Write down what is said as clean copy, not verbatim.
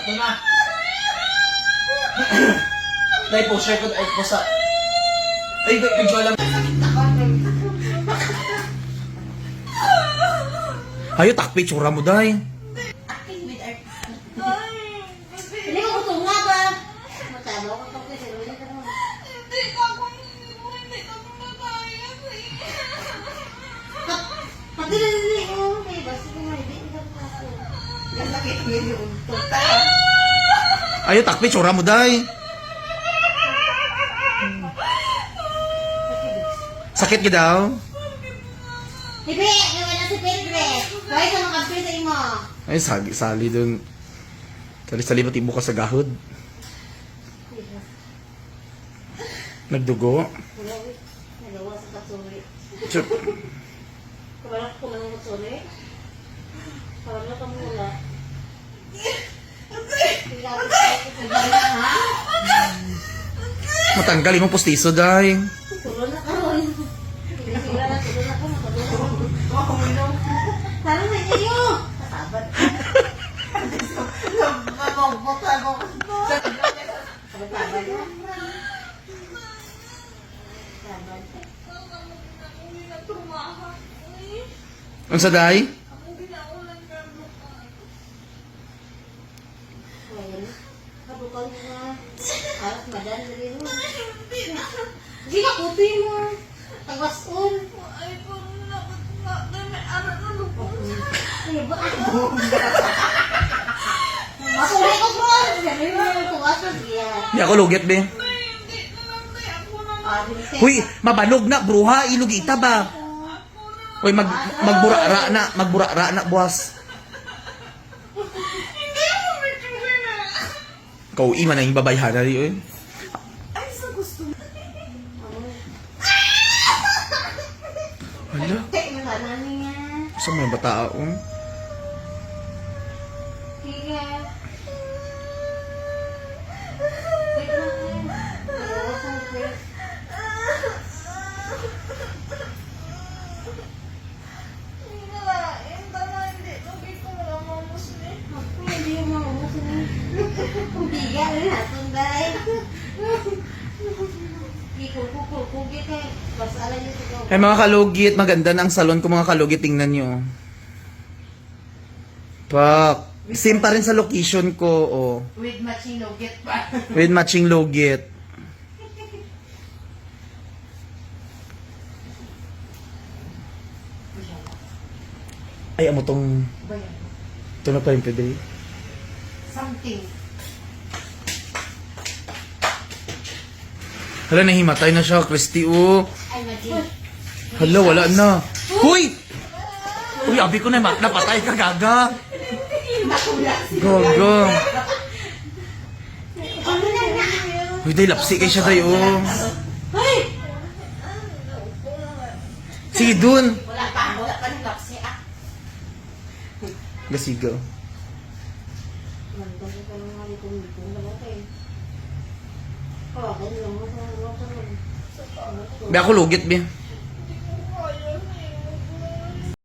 Ito na. Dahil po, share ko dahil po sa... Ay, medyo alam. Ayo, takpi, tsura mo, day. Hindi ko gusto nga ba? Matalo ko pag kasi rin ka naman. Hindi ka mataya kasi. Pati na rin ko. May basta ko nga, hindi ka ako. Gasakit mo yung tuta. Ayo, takpi, tsura mo, day. Sakit ka daw? Hibi, yung wala si Pedre. Kaya ka makampir sa imo. Ay, sali dun. Sali-sali ba't ibo ka sa gahod? Nagdugo? Nagawa sa katsuri. Chup. Kabalak ko ng katsuri. Parang na kamula. Ha? Matanggal yung postiso, day. Tulo na karon. Sila na tulo na ko. Parang may iyo. Kasabat. Mabot ako. Kasabat na. Ang sa day? Kabukal mo nga. Harap madan na rin mo. Hindi ka kutoy mo. Tagwasun. Ay, parang may anak na lupong. Ay, ba ako? Masuri ko bro. Sabi mo yung tagwasun. Hindi ako lugit, be. Hindi na lang tayo ako na. Huy, mabanog na, bruha, ilugita ba? Huy, magbura-ra na, buwas. Hindi ako nagsuwi na. Kauwi man na yung babayhan na rin, eh. Ay, sa gusto mo. Hala, Tek mo na namin nga. sa mga batao. Sige. Wait lang. Tagwasun ko. Hindi ko lang mamusli. Ako hindi yung mga uso na. Biga rin natin dahil. Kugi kay basta alam niyo ito. Ay, mga kalugit, maganda na ang salon ko, mga kalugit, tingnan nyo. Pak, same pa rin sa location ko, oh. With matching loget pa. With matching logit. Ay, amo tong... Bayan. Ito na pa rin, pwede. Something. Hala, nahimatay na siya, Christy, oh. Ay, matching. Hala, wala na. Huy! Uy, abi ko na, napatay ka, gaga. Gaga. Ano na na? Uy, day, lapsi kay siya, day, oh. Ay! Sige, dun. Wala pa ng lapsi ah. Gasigaw. Mandang ka lang nga dito wala kayo. Oh, ganun lang mo sa mga Be, ako lugit, be.